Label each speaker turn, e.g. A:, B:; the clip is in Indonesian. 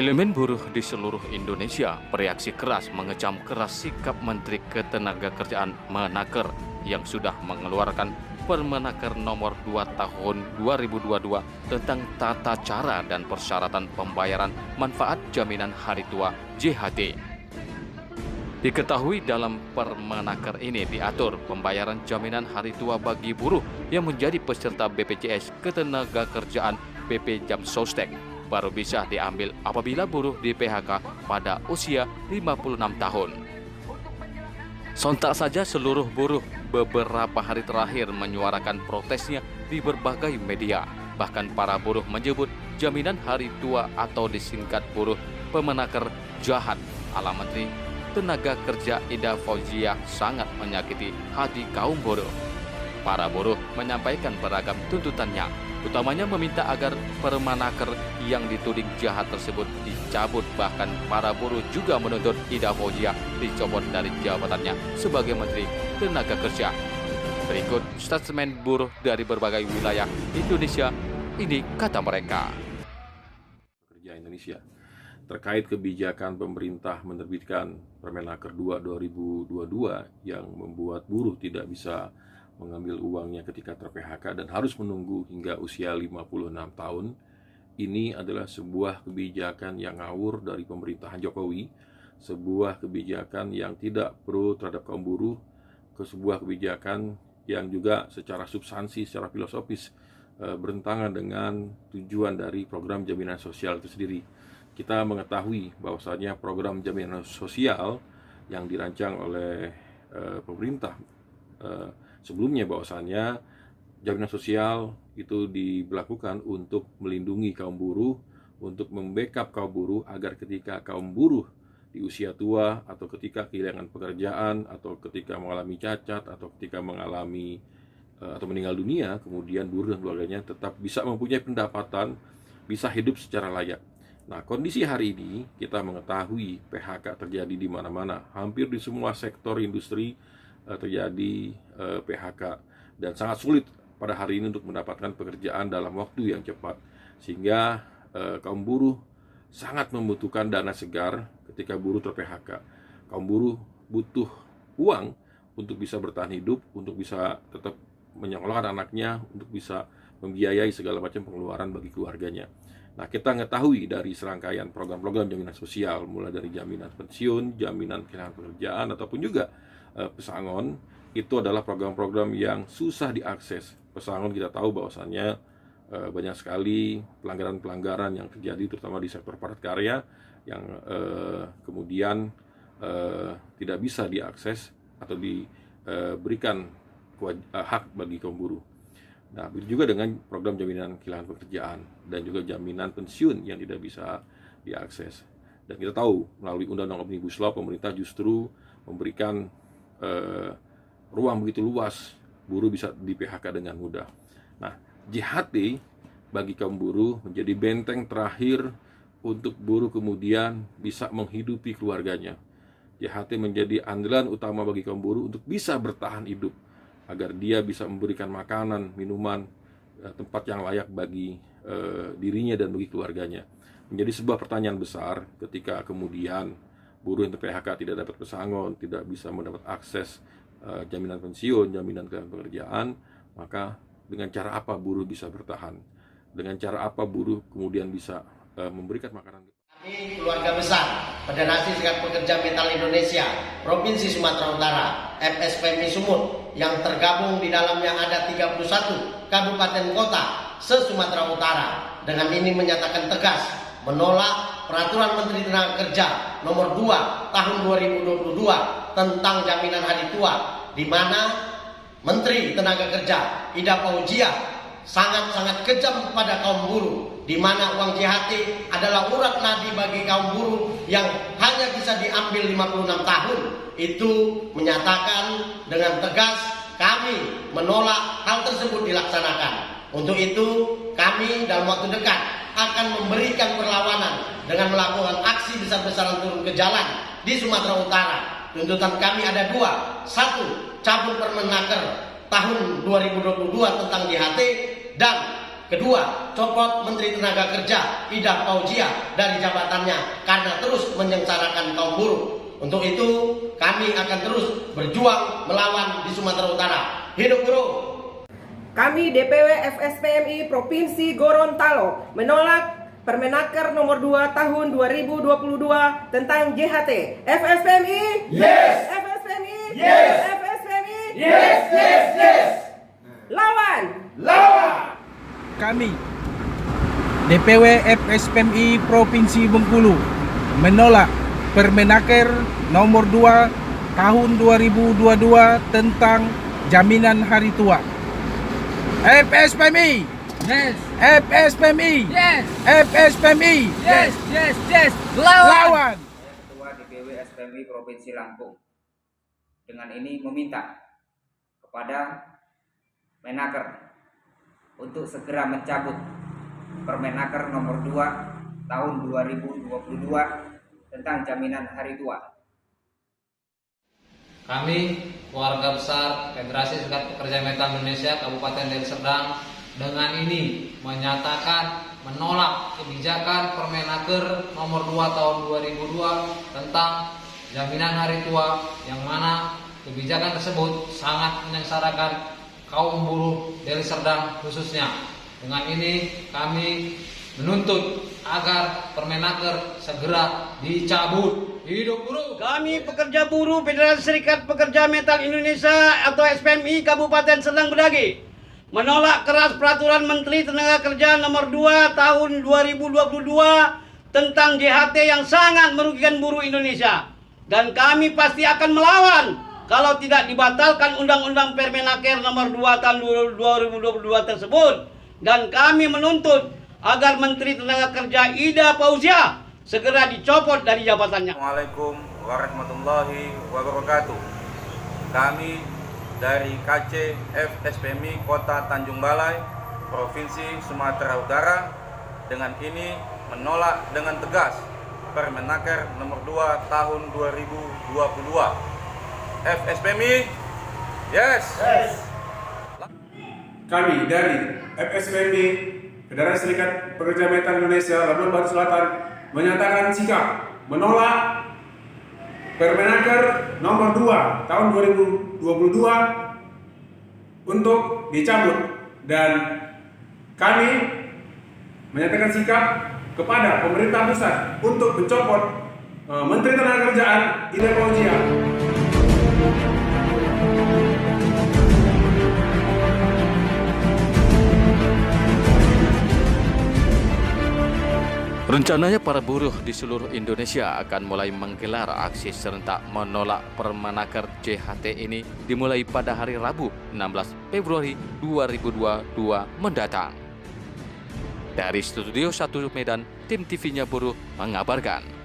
A: Elemen buruh di seluruh Indonesia bereaksi keras mengecam keras sikap Menteri Ketenagakerjaan Menaker yang sudah mengeluarkan Permenaker nomor 2 tahun 2022 tentang tata cara dan persyaratan pembayaran manfaat jaminan hari tua JHT. Diketahui dalam Permenaker ini diatur pembayaran jaminan hari tua bagi buruh yang menjadi peserta BPJS Ketenagakerjaan BP Jam Sostek baru bisa diambil apabila buruh di PHK pada usia 56 tahun. Sontak saja seluruh buruh beberapa hari terakhir menyuarakan protesnya di berbagai media. Bahkan para buruh menyebut jaminan hari tua atau disingkat buruh Permenaker jahat ala Menteri Tenaga Kerja Ida Fauzia sangat menyakiti hati kaum buruh. Para buruh menyampaikan beragam tuntutannya, utamanya meminta agar Permenaker yang dituding jahat tersebut dicabut. Bahkan para buruh juga menuntut Ida Fauzia dicopot dari jabatannya sebagai Menteri Tenaga Kerja. Berikut statement buruh dari berbagai wilayah Indonesia. Ini kata mereka.
B: Kerja Indonesia terkait kebijakan pemerintah menerbitkan Permenaker 2 2022 yang membuat buruh tidak bisa mengambil uangnya ketika ter-PHK dan harus menunggu hingga usia 56 tahun. Ini adalah sebuah kebijakan yang ngawur dari pemerintahan Jokowi, sebuah kebijakan yang tidak pro terhadap kaum buruh, ke sebuah kebijakan yang juga secara substansi, secara filosofis bertentangan dengan tujuan dari program jaminan sosial itu sendiri. Kita mengetahui bahwasanya program jaminan sosial yang dirancang oleh pemerintah sebelumnya, bahwasanya jaminan sosial itu diberlakukan untuk melindungi kaum buruh, untuk membackup kaum buruh agar ketika kaum buruh di usia tua atau ketika kehilangan pekerjaan atau ketika mengalami cacat atau ketika mengalami atau meninggal dunia, kemudian buruh dan keluarganya tetap bisa mempunyai pendapatan, bisa hidup secara layak. Nah, kondisi hari ini kita mengetahui PHK terjadi di mana-mana, hampir di semua sektor industri terjadi PHK, dan sangat sulit pada hari ini untuk mendapatkan pekerjaan dalam waktu yang cepat, sehingga kaum buruh sangat membutuhkan dana segar ketika buruh ter-PHK. Kaum buruh butuh uang untuk bisa bertahan hidup, untuk bisa tetap menyekolahkan anaknya, untuk bisa membiayai segala macam pengeluaran bagi keluarganya. Nah, kita mengetahui dari serangkaian program-program jaminan sosial, mulai dari jaminan pensiun, jaminan kehilangan pekerjaan, ataupun juga pesangon, itu adalah program-program yang susah diakses. Pesangon kita tahu bahwasannya banyak sekali pelanggaran-pelanggaran yang terjadi, terutama di sektor padat karya, yang kemudian tidak bisa diakses atau diberikan hak bagi kaum buruh. Nah, begitu juga dengan program jaminan kehilangan pekerjaan dan juga jaminan pensiun yang tidak bisa diakses. Dan kita tahu melalui Undang-Undang Omnibus Law, pemerintah justru memberikan ruang begitu luas, buruh bisa di-PHK dengan mudah. Nah, JHT bagi kaum buruh menjadi benteng terakhir untuk buruh kemudian bisa menghidupi keluarganya. JHT menjadi andalan utama bagi kaum buruh untuk bisa bertahan hidup, agar dia bisa memberikan makanan, minuman, tempat yang layak bagi dirinya dan bagi keluarganya. Menjadi sebuah pertanyaan besar ketika kemudian buruh yang ter-PHK tidak dapat pesangon, tidak bisa mendapat akses jaminan pensiun, jaminan kehilangan pekerjaan, maka dengan cara apa buruh bisa bertahan? Dengan cara apa buruh kemudian bisa memberikan makanan?
C: Kami keluarga besar Federasi Serikat Pekerja Metal Indonesia Provinsi Sumatera Utara FSPMI Sumut, yang tergabung di dalamnya ada 31 kabupaten kota se-Sumatera Utara, dengan ini menyatakan tegas menolak Peraturan Menteri Tenaga Kerja nomor 2 tahun 2022 tentang jaminan hari tua, di mana Menteri Tenaga Kerja Ida Fauzia sangat-sangat kejam pada kaum buruh, di mana uang JHT adalah urat nadi bagi kaum buruh yang hanya bisa diambil 56 tahun. Itu menyatakan dengan tegas kami menolak hal tersebut dilaksanakan. Untuk itu kami dalam waktu dekat akan memberikan perlawanan dengan melakukan aksi besar-besaran turun ke jalan di Sumatera Utara. Tuntutan kami ada dua: satu, cabut Permenaker tahun 2022 tentang JHT, dan Kedua, copot Menteri Tenaga Kerja Ida Fauzia dari jabatannya karena terus menyengsarakan kaum buruh. Untuk itu, kami akan terus berjuang melawan di Sumatera Utara. Hidup buruh!
D: Kami DPW FSPMI Provinsi Gorontalo menolak Permenaker nomor 2 tahun 2022 tentang JHT. FSPMI?
E: Yes!
D: FSPMI?
E: Yes!
D: FSPMI?
E: Yes, yes, yes.
D: Lawan!
E: Lawan.
F: Kami DPW FSPMI Provinsi Bengkulu menolak Permenaker nomor 2 tahun 2022 tentang jaminan hari tua. FSPMI.
G: Yes.
F: FSPMI.
G: Yes.
F: FSPMI.
G: Yes. Yes. Yes.
F: Lawan.
H: Ketua DPW SPMI Provinsi Lampung dengan ini meminta kepada Menaker untuk segera mencabut Permenaker nomor 2 tahun 2022 tentang jaminan hari tua.
G: Kami, keluarga besar Federasi Serikat Pekerja Metal Indonesia Kabupaten Deli Serdang, dengan ini menyatakan menolak kebijakan Permenaker nomor 2 tahun 2002 tentang jaminan hari tua, yang mana kebijakan tersebut sangat menyengsarakan kaum buruh Deli Serdang khususnya. Dengan ini kami menuntut agar Permenaker segera dicabut. Hidup buruh!
I: Kami pekerja buruh Federasi Serikat Pekerja Metal Indonesia atau SPMI Kabupaten Serdang Bedagai menolak keras peraturan Menteri Tenaga Kerja nomor 2 tahun 2022 tentang JHT yang sangat merugikan buruh Indonesia. Dan kami pasti akan melawan kalau tidak dibatalkan Undang-Undang Permenaker nomor 2 tahun 2022 tersebut. Dan kami menuntut agar Menteri Tenaga Kerja Ida Fauzia segera dicopot dari jabatannya.
J: Assalamualaikum warahmatullahi wabarakatuh. Kami dari KC FSPMI Kota Tanjung Balai, Provinsi Sumatera Utara, dengan ini menolak dengan tegas Permenaker nomor 2 tahun 2022. FSPMI, yes.
E: Kami dari FSPMI Federasi Serikat Pekerja Metal Indonesia Labuan Batu Selatan menyatakan sikap menolak Permenaker nomor 2 tahun 2022 untuk dicabut, dan kami menyatakan sikap kepada pemerintah pusat untuk mencopot Menteri Ketenagakerjaan Ida Fauzia.
A: Rencananya para buruh di seluruh Indonesia akan mulai menggelar aksi serentak menolak Permenaker JHT ini dimulai pada hari Rabu 16 Februari 2022 mendatang. Dari Studio 1 Medan, tim TV-nya Buruh mengabarkan.